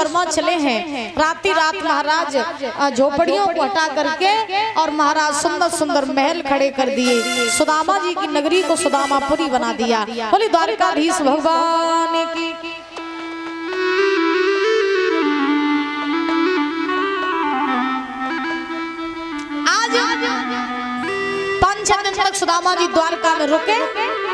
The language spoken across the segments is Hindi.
विश्वकर्मा चले हैं, राती रात महाराज झोपड़ियों को हटा करके और महाराज सुंदर सुंदर महल खड़े कर दिए। सुदामा जी की नगरी को सुदामापुरी बना दिया। बोली द्वारकाधीश भगवान की। आज 5-6 दिन तक सुदामा जी द्वारका में रुके।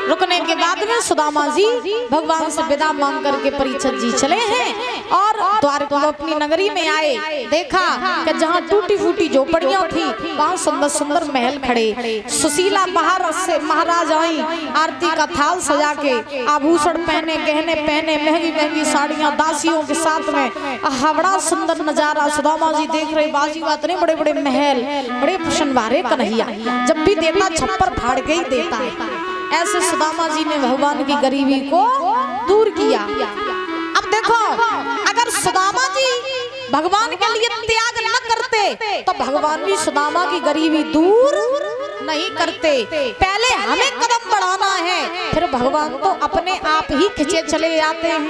रुकने के बाद में सुदामा जी भगवान से विदा मांग करके परीक्षित जी चले हैं और द्वारका अपनी नगरी में आए। देखा कि जहाँ टूटी फूटी झोपड़ियां थी वहाँ सुंदर सुंदर महल खड़े। सुशीला महाराज आई, आरती का थाल सजा के, आभूषण पहने, गहने पहने, महंगी महंगी साड़ियां दासियों के साथ में। बड़ा सुंदर नजारा सुदामा जी देख रहे। बाजी बात नहीं, बड़े बड़े महल, बड़े प्रसन्न वारे कन्हैया, जब भी देता छप्पर फाड़ के ही देता है। ऐसे सुदामा जी ने भगवान की गरीबी को दूर किया। अब देखो, अगर सुदामा जी भगवान के लिए त्याग न करते तो भगवान भी सुदामा की गरीबी दूर नहीं करते। पहले हमें कदम बढ़ाना है, फिर भगवान तो अपने आप ही खिंचे चले जाते हैं।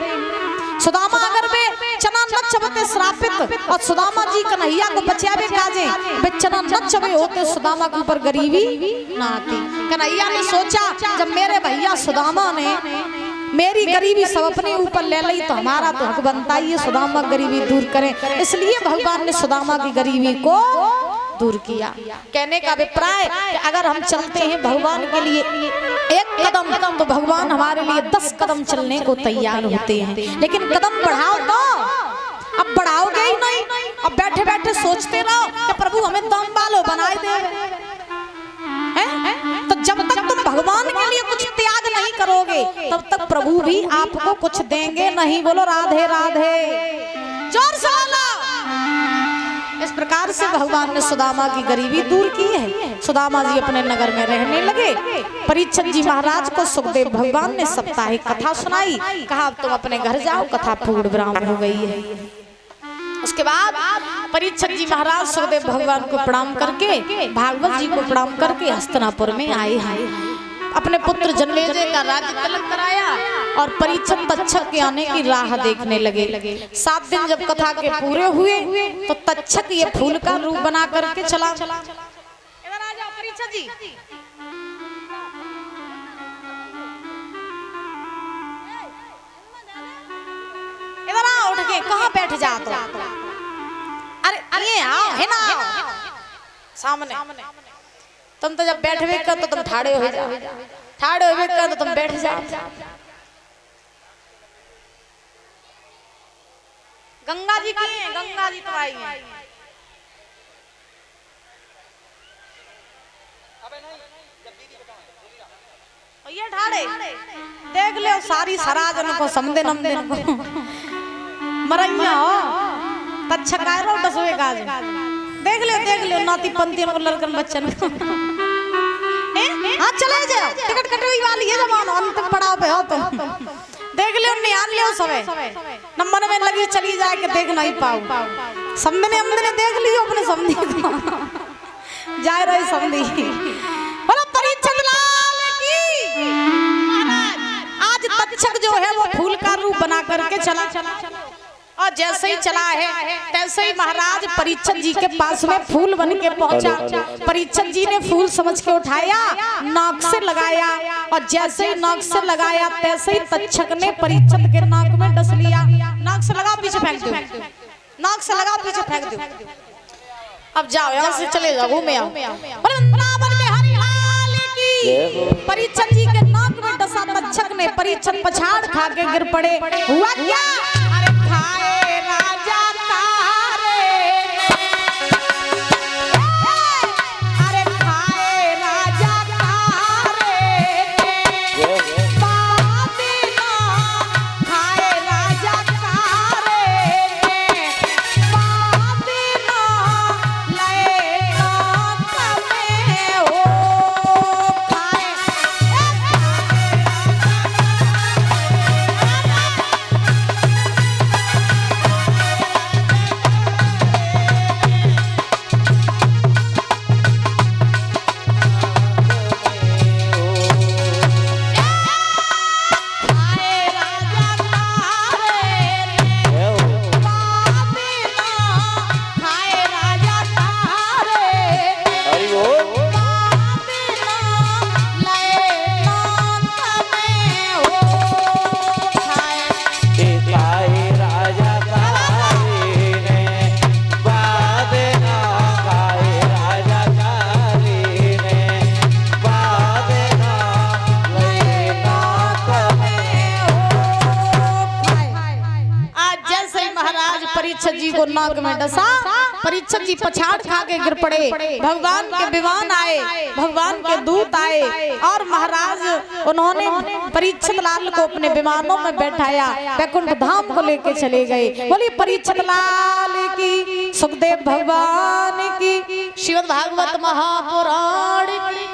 सुदामा अगर वे चना न चबते श्रापित और सुदामा जी कन्हैया को बचावे काजे वे चना न चबे होते, सुदामा के ऊपर गरीबी ना आती। कन्हैया ने सोचा जब मेरे भैया सुदामा ने मेरी गरीबी सब अपने ऊपर ले ली तो हमारा तो हक बनता ही है सुदामा गरीबी दूर करें। इसलिए भगवान ने सुदामा की गरीबी को दूर किया। कहने का अभिप्राय कि अगर हम चलते हैं भगवान के लिए एक कदम तो भगवान हमारे लिए 10 कदम चलने को तैयार होते हैं। लेकिन कदम बढ़ाओ तो अब बढ़ाओगे ही नहीं, अब बैठे बैठे सोचते रहो कि प्रभु हमें दम वालों बनाए दे। तो जब तक तुम भगवान के लिए कुछ त्याग नहीं करोगे तब तक प्रभु भी आपको कुछ देंगे नहीं। बोलो राधे राधे, जोर से बोलो। इस प्रकार से भगवान ने सुदामा की गरीबी दूर की है। सुदामा जी अपने नगर में रहने लगे। परीक्षित जी महाराज को सुखदेव भगवान ने सप्ताहिक कथा सुनाई। कहा तुम अपने घर जाओ, कथा पूर्ण विराम हो गई है। उसके बाद परीक्षित जी महाराज सुखदेव भगवान को प्रणाम करके, भागवत जी को प्रणाम करके हस्तिनापुर में आए हैं। अपने पुत्र जन्मेजय का राज्य तिलक कराया और परीक्षित तक्षक के आने की राह देखने लगे। 7 दिन जब कथा के पूरे हुए तो तक्षक ये फूल का रूप बना करके चला। इधर आ जाओ परीक्षित जी। इधर आओ, उठ के कहाँ बैठ जा तो। अरे आओ, है ना सामने। तुम तो जब बैठवे कर तो तुम ठाड़े हो जाओ, ठाड़े हो कर तो तुम बैठ जाओ। गंगा जी की हैं, गंगा जी तो आई हैं। ये ठाड़े देख ले सारी सराजन को समझे नमदिन को मरैया हो तच्छकाय रो दसवे गाज देख ले नाती पंती को लड़कन बच्चन को। हाँ चले जाओ, टिकट कटवाई वाली है जमानो अंतिम पड़ाव पे हो तुम। देख ले निहाल ले सबे नंबर में लगी चली जाए के देख नहीं पाऊ। समझे ने हमने देख लियो अपने समझी को जाए रही समझी। बोलो परीक्षित लाल की। आज तक्षक जो है वो फूल का रूप बना करके चला और जैसे ही चला है तैसे ही महाराज परीक्षित जी के पास में फूल बन के पहुंचा। परीक्षित जी ने फूल समझ के उठाया, नाक से लगाया और जैसे ही नाक से लगाया तैसे ही तक्षक ने परीक्षित के नाक में डस लिया। नाक से लगाओ पीछे फेंक दो, नाक से लगाओ पीछे फेंक दो। अब जाओ यहाँ से चले जाओ, घूमे आओ। परीक्षित जी के नाक में डसा तक्षक ने। परीक्षित पछाड़ खा के गिर पड़े। हुआ क्या? खाए राजा अरे खाए राजा खाए राजा महाराज परीक्षित जी को नाक में डसा। परीक्षित जी पछाड़ खा के गिर पड़े। भगवान के विमान आए, भगवान के दूत आए और महाराज उन्होंने परीक्षित लाल को अपने विमानों में बैठाया, वैकुंठ धाम को लेके चले गए। बोली परीक्षित लाल की, सुखदेव भगवान की, श्रीमद् भागवत महापुराण की।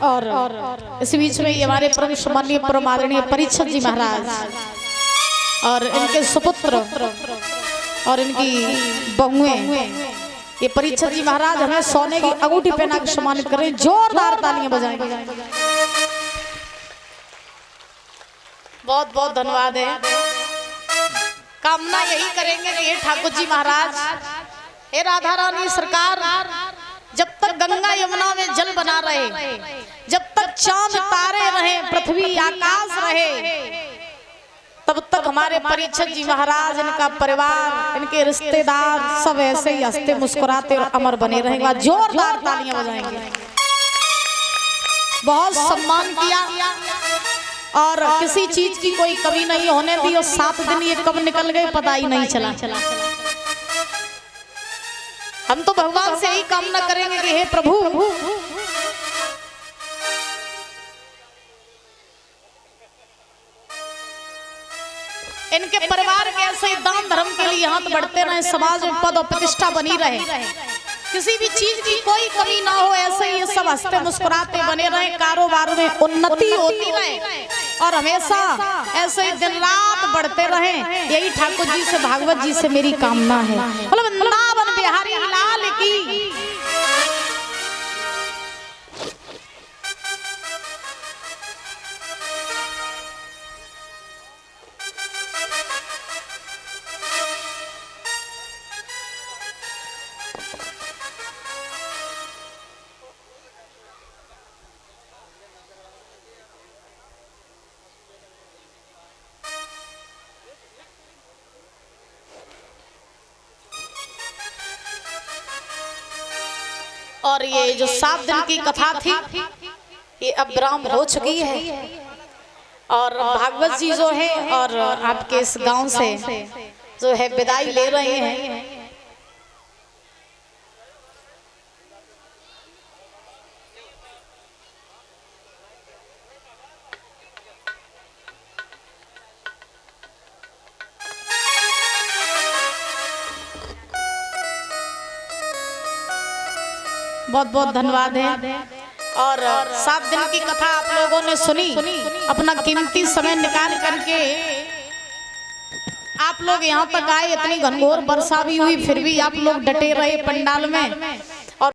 और इस बीच में ये हमारे परम सम्माननीय परम आदरणीय परीक्षित जी महाराज और इनके सुपुत्र और इनकी बहुएं, ये परीक्षित जी महाराज हमें सोने की अंगूठी पहना के सम्मानित करें। जोरदार तालियां बजाएं। बहुत बहुत धन्यवाद है। कामना यही करेंगे कि हे ठाकुर जी महाराज, हे राधा रानी सरकार, जब तक गंगा यमुना में जल बना रहे, जब तक चांद तारे रहे, पृथ्वी आकाश रहे, तब तक हमारे परीक्षित जी महाराज, इनका परिवार, इनके रिश्तेदार सब ऐसे ही हंसते मुस्कुराते और अमर बने रहेंगे। जोरदार तालियां बजाएंगे। बहुत सम्मान किया और किसी चीज की कोई कमी नहीं होने दी और 7 दिन ये कब निकल गए पता ही नहीं चला। हम तो भगवान से यही कामना करेंगे कि हे प्रभु, इनके परिवार के ऐसे ही दान धर्म के लिए हाथ बढ़ते रहे, समाज में पद और प्रतिष्ठा बनी रहे, किसी भी चीज की कोई कमी ना हो, ऐसे ही ये सब हंसते मुस्कुराते बने रहे, कारोबार में उन्नति होती रहे और हमेशा ऐसे ही दिन रात बढ़ते रहे। यही ठाकुर जी से, भागवत जी से मेरी कामना है। बोलो वृंदावन बिहारी लाल की। और ये जो 7 दिन की कथा थी ये अब विराम हो चुकी है और भागवत जी जो है और आपके इस गांव से जो है विदाई ले रहे हैं। बहुत बहुत धन्यवाद है। और 7 दिन की कथा आप लोगों ने सुनी, अपना कीमती समय निकाल करके आप लोग यहाँ तक आए, इतनी घनघोर वर्षा भी हुई फिर भी आप लोग डटे रहे पंडाल में।